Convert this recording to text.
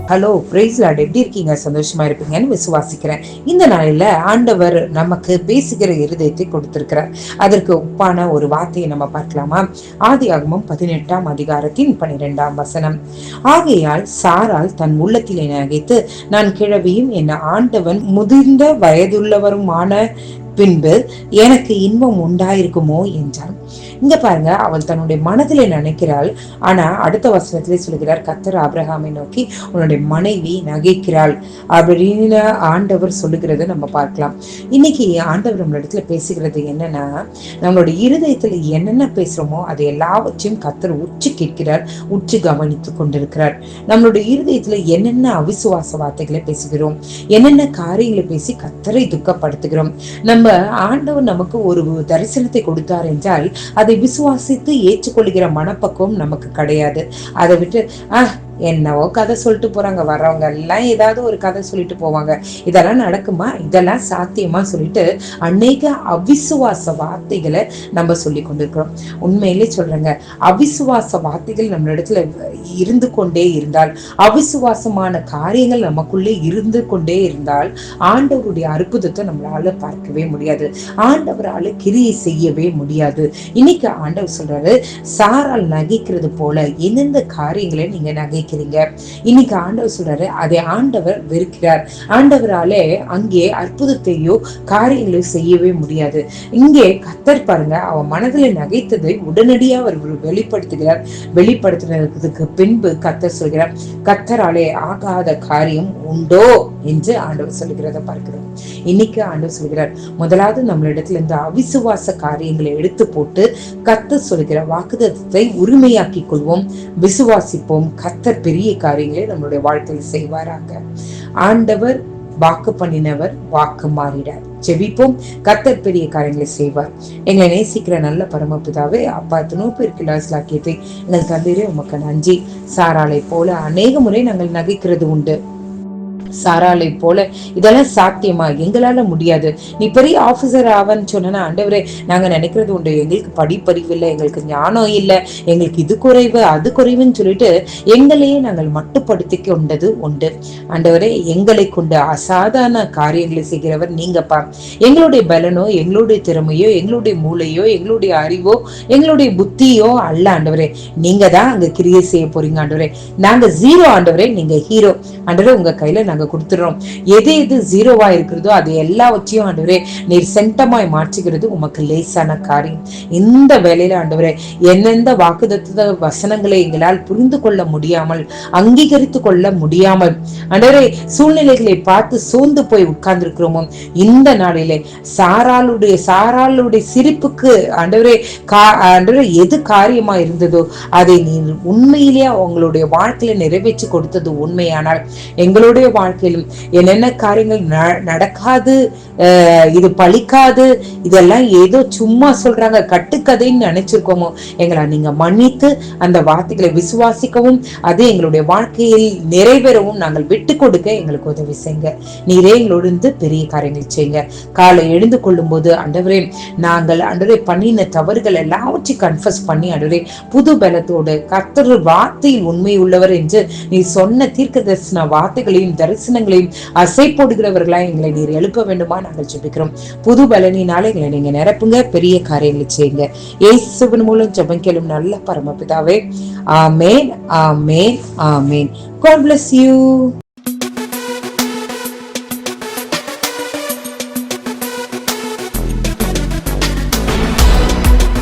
Hello price Lord, எப்படி இருக்கீங்க? சந்தோஷமா இருப்பீங்கன்னு விசுவாசிக்கிறேன். இந்த நாளில ஆண்டவர் நமக்கு பேசுகிற இருதயத்தை கொடுத்திருக்கிறார். அதற்கு ஒப்பான ஒரு வார்த்தையை நம்ம பார்க்கலாமா? ஆதியாகமம் 18ஆம் அதிகாரத்தின் 12ஆம் வசனம். ஆகையால் சாராள் தன் உள்ளத்திலே நகைத்து, நான் கிழவியும் என் ஆண்டவன் முதிர்ந்த வயதுள்ளவருமான பின்பு எனக்கு இன்பம் உண்டாயிருக்குமோ என்றான். இங்க பாருங்க, அவள் தன்னுடைய மனதிலே நினைக்கிறாள். ஆனா அடுத்த வசனத்திலே சொல்கிறார், கர்த்தர் ஆபிரகாமை நோக்கி உன்னுடைய மனைவி நகைக்கிறாள் அப்படின்னு ஆண்டவர் சொல்லுகிறத நம்ம பார்க்கலாம். இன்னைக்கு ஆண்டவர் நம்ம இடத்துல பேசுகிறது என்னன்னா, நம்மளுடைய இருதயத்துல என்னென்ன பேசுறோமோ அதை எல்லாவற்றையும் கர்த்தர் உற்று கேட்கிறார், உற்று கவனித்து கொண்டிருக்கிறார். நம்மளுடைய இருதயத்துல என்னென்ன அவிசுவாச வார்த்தைகளை பேசுகிறோம், என்னென்ன காரியங்களை பேசி கர்த்தரை துக்கப்படுத்துகிறோம். நம்ம ஆண்டவர் நமக்கு ஒரு தரிசனத்தை கொடுத்தார் என்றால் அதை விசுவாசித்து ஏற்றுக்கொள்கிற மனப்பக்குவம் நமக்கு கிடையாது. அதை விட்டு என்னவோ கதை சொல்லிட்டு போறாங்க, வர்றவங்க எல்லாம் ஏதாவது ஒரு கதை சொல்லிட்டு போவாங்க, இதெல்லாம் நடக்குமா, இதெல்லாம் சாத்தியமா சொல்லிட்டு அநேக அவிசுவாச வார்த்தைகளை நம்ம சொல்லி கொண்டிருக்கிறோம். உண்மையிலே சொல்றேங்க, அவிசுவாச வார்த்தைகள் நம்ம இடத்துல இருந்து கொண்டே இருந்தால், அவிசுவாசமான காரியங்கள் நமக்குள்ளே இருந்து கொண்டே இருந்தால் ஆண்டவருடைய அற்புதத்தை நம்மளால பார்க்கவே முடியாது, ஆண்டவரால கிரியை செய்யவே முடியாது. இன்னைக்கு ஆண்டவர் சொல்றாரு, சாரால் நகைக்கிறது போல எந்தெந்த காரியங்களை நீங்க நகை. இன்னைக்கு ஆண்டவர் சொல்றாரு, அதை ஆண்டவர் வெறுக்கிறார். ஆண்டவராலே அங்கே அற்புதத்தையோ காரியங்களோ செய்யவே முடியாது. இங்கே கர்த்தர் பாருங்க, அவன் மனதில் நகைத்ததை உடனடியாக அவர் வெளிப்படுத்துகிறார். வெளிப்படுத்தினதுக்கு பின்பு கர்த்தர் சொல்கிறார், கர்த்தராலே ஆகாத காரியம் உண்டோ என்று ஆண்டவர் சொல்லுகிறத பார்க்கிறோம். இன்னைக்கு ஆண்டவர் சொல்கிறார், முதலாவது நம்மளிடத்துல இந்த அவிசுவாச காரியங்களை எடுத்து போட்டு கர்த்தர் சொல்கிற வாக்குத்தத்தத்தை உரிமையாக்கி கொள்வோம், விசுவாசிப்போம். கர்த்தர் பெரிய காரியங்களை நம்மளுடைய வாழ்க்கையில் செய்வாராங்க. ஆண்டவர் வாக்கு பண்ணினவர், வாக்கு மாறிடார். ஜெபிப்போம், கர்த்தர் பெரிய காரியங்களை செய்வார். எங்களை நேசிக்கிற நல்ல பரமபிதாவே, அப்பா பேருக்கு லாக்கியத்தை எங்கள் தந்தையரே, உமக்கு நன்றி. சாராளை போல அநேக முறை நாங்கள் நகைக்கிறது உண்டு. சாராளை போல இதெல்லாம் சாத்தியமா? எங்களால முடியாது. நீ பெரிய ஆபீசர் ஆவன்னு சொன்னா, ஆண்டவரே நாங்க நினைக்கிறது உண்டு, எங்களுக்கு படிப்பறிவு இல்லை, எங்களுக்கு ஞானம் இல்லை, எங்களுக்கு இது குறைவு அது குறைவுன்னு சொல்லிட்டு எங்களையே நாங்கள் மட்டுப்படுத்தி கொண்டது உண்டு. ஆண்டவரே, எங்களை கொண்டு அசாதாரண காரியங்களை செய்கிறவர் நீங்கப்பா. எங்களுடைய பலனோ, எங்களுடைய திறமையோ, எங்களுடைய மூளையோ, எங்களுடைய அறிவோ, எங்களுடைய புத்தியோ அல்ல ஆண்டவரே. நீங்க தான் அங்க கிரியை செய்ய போறீங்க ஆண்டவரே. நாங்க ஜீரோ ஆண்டவரே, நீங்க ஹீரோ ஆண்டவரே. உங்க கையில நாங்க கொடுத்துறோம். எது எது ஜீரோவா இருக்கிறதோ அது எல்லாவற்றையும் ஆண்டவரே நீர் சென்டமாய் மாற்றுகிறது உமக்கு லேசான காரியம். இந்த வேலையில ஆண்டவரே, எந்தெந்த வாக்குத்தத்த வசனங்களை எங்களால் புரிந்து கொள்ள முடியாமல், அங்கீகரித்து கொள்ள முடியாமல் ஆண்டவரே சூழ்நிலைகளை பார்த்து சோர்ந்து போய் உட்கார்ந்து இருக்கிறோமோ, இந்த நாளிலே சாராளுடைய சிரிப்புக்கு ஆண்டவரே ஆண்டவரே எது காரியமா இருந்ததோ அதை நீர் உண்மையிலேயே அவங்களுடைய வாழ்க்கையில நிறைவேற்றி கொடுத்தது உண்மையானால், எங்களுடைய வாழ்க்கையிலும் என்னென்ன காரியங்கள் நடக்காது, இது பழிக்காது, இதெல்லாம் ஏதோ சும்மா சொல்றாங்க, கட்டுக்கதைன்னு நினைச்சிருக்கோமோ, எங்களை நீங்க மன்னித்து அந்த வார்த்தைகளை விசுவாசிக்கவும் அது எங்களுடைய வாழ்க்கையில் நிறைவேறவும் நாங்கள் விட்டு கொடுக்க எங்களுக்கு உதவி செய்யுங்க. நீரே எங்களோடு பெரிய காரியங்கள் செய்யுங்க. காலை எழுந்து கொள்ளும் போது ஆண்டவரே, நாங்கள் ஆண்டவரே பண்ணின தவறுகள் எல்லாவற்றையும் கன்ஃபஸ் பண்ணி ஆண்டவரே புது பலத்தோடு கர்த்தர் வார்த்தையில் உண்மை உள்ளவர் என்று நீ சொன்ன தீர்க்க தரிசன வார்த்தைகளையும் தரிசனங்களையும் அசை போடுகிறவர்களா எங்களை நீர் எழுப்ப வேண்டுமா நாங்கள் ஜெபிக்கிறோம். புது பலனினால எங்களை நீங்க நிரப்புங்க, பெரிய காரியங்களை செய்யுங்க. இயேசுவின் மூலம் ஜெபம் கேளும் நல்ல பரமபிதாவே. ஆமேன், ஆமேன், ஆமேன். God bless you.